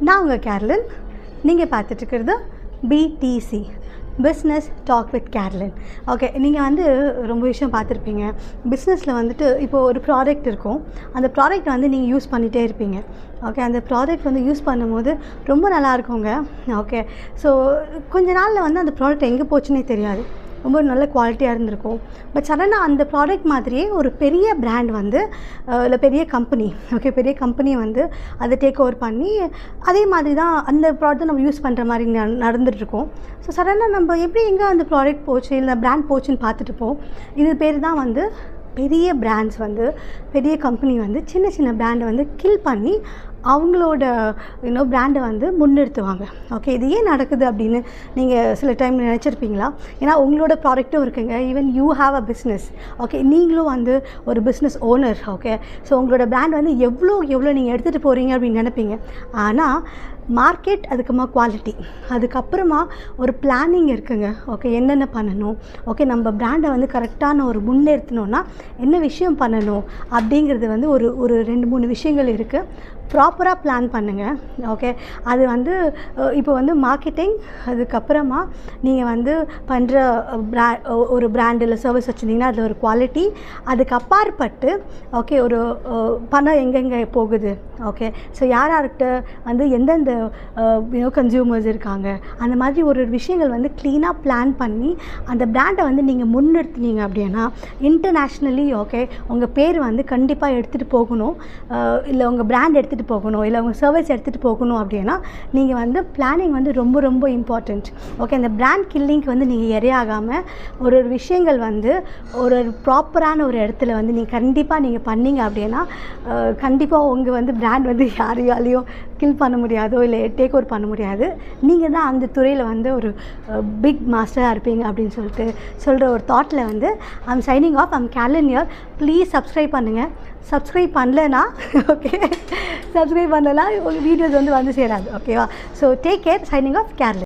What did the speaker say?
நான் உங்கள் கேர்லின். நீங்கள் பார்த்துட்ருக்கிறது PTC, business talk with Carlin. Okay, நீங்கள் வந்து ரொம்ப விஷயம் பார்த்துருப்பீங்க. பிஸ்னஸில் வந்துட்டு இப்போது ஒரு ப்ராடக்ட் இருக்கும். அந்த ப்ராடக்ட் வந்து நீங்கள் யூஸ் பண்ணிகிட்டே இருப்பீங்க. ஓகே, அந்த ப்ராடக்ட் வந்து யூஸ் பண்ணும்போது ரொம்ப நல்லா இருக்குங்க. ஓகே, ஸோ கொஞ்ச நாளில் வந்து அந்த ப்ராடக்ட் எங்கே போச்சுன்னே தெரியாது. ரொம்ப நல்ல குவாலிட்டியாக இருந்திருக்கும். பட் சடனாக அந்த ப்ராடக்ட் மாதிரியே ஒரு பெரிய பிராண்ட் வந்து இல்லை பெரிய கம்பெனி, ஓகே, பெரிய கம்பெனி வந்து அதை டேக் ஓவர் பண்ணி அதே மாதிரி தான் அந்த ப்ராடக்ட்டை நம்ம யூஸ் பண்ணுற மாதிரி நடந்துகிட்ருக்கோம். ஸோ சடனாக நம்ம எப்படி எங்கே அந்த ப்ராடக்ட் போச்சு இல்லை பிராண்ட் போச்சுன்னு பார்த்துட்டுப்போம். இது பேர் தான் வந்து பெரிய பிராண்ட்ஸ் வந்து, பெரிய கம்பெனி வந்து சின்ன சின்ன பிராண்டை வந்து கில் பண்ணி அவங்களோட பிராண்டை வந்து முன்னிறுத்துவாங்க. ஓகே, இது ஏன் நடக்குது அப்படின்னு நீங்கள் சில டைம் நினச்சிருப்பீங்களா? ஏன்னா உங்களோட ப்ராடக்ட்டும் இருக்குங்க. Even you have a business. Okay, நீங்களும் வந்து ஒரு பிஸ்னஸ் ஓனர். ஓகே, ஸோ உங்களோட பிராண்ட் வந்து எவ்வளோ நீங்கள் எடுத்துகிட்டு போகிறீங்க அப்படின்னு நினைப்பீங்க. ஆனால் மார்க்கெட், அதுக்கப்புறமா குவாலிட்டி, அதுக்கப்புறமா ஒரு பிளானிங் இருக்குங்க. ஓகே, என்னென்ன பண்ணணும், ஓகே, நம்ம பிராண்டை வந்து கரெக்டான ஒரு முன்னெடுத்தணுன்னா என்ன விஷயம் பண்ணணும் அப்படிங்கிறது வந்து ஒரு 2-3 விஷயங்கள் இருக்குது. ப்ராப்பராக பிளான் பண்ணுங்கள். ஓகே, அது வந்து இப்போ வந்து மார்க்கெட்டிங், அதுக்கப்புறமா நீங்கள் வந்து பண்ணுற ஒரு பிராண்ட் இல்லை சர்வீஸ் வச்சுருந்தீங்கன்னா அதில் ஒரு குவாலிட்டி, அதுக்கு அப்பாற்பட்டு ஓகே ஒரு பணம் எங்கெங்கே போகுது, ஓகே, ஸோ யார்கிட்ட வந்து எந்தெந்த கன்சியூமர்ஸ் இருக்காங்க, அந்த மாதிரி ஒரு விஷயங்கள் வந்து க்ளீனாக பிளான் பண்ணி அந்த பிராண்டை வந்து நீங்கள் முன்னிறுத்தினீங்க அப்படின்னா இன்டர்நேஷ்னலி ஓகே உங்கள் பேர் வந்து கண்டிப்பாக எடுத்துகிட்டு போகணும். இல்லை உங்கள் பிராண்ட் எடுத்துகிட்டு போகணும், இல்லை உங்கள் சர்வீஸ் எடுத்துகிட்டு போகணும் அப்படின்னா நீங்கள் வந்து பிளானிங் வந்து ரொம்ப ரொம்ப இம்பார்ட்டண்ட். ஓகே, அந்த பிராண்ட் கில்லிங்க்கு வந்து நீங்கள் இரையாகாமல் ஒரு விஷயங்கள் வந்து ஒரு ப்ராப்பரான ஒரு இடத்துல வந்து நீங்கள் கண்டிப்பாக நீங்கள் பண்ணீங்க அப்படின்னா கண்டிப்பாக உங்கள் வந்து பிராண்ட் வந்து யாரையாலையும் கில் பண்ண முடியாதோ இல்லை டேக் ஓவர் பண்ண முடியாது. நீங்கள் தான் அந்த துறையில் வந்து ஒரு பிக் மாஸ்டராக இருப்பீங்க அப்படின்னு சொல்கிற ஒரு தாட்டில் வந்து I'm signing off. I'm Carlin here. Please subscribe பண்ணுங்கள். சப்ஸ்கிரைப் பண்ணலைன்னா ஓகே, சப்ஸ்கிரைப் பண்ணலைன்னா உங்கள் வீடியோஸ் வந்து சேராது. ஓகேவா? So take care. Signing off, கேர்லின்.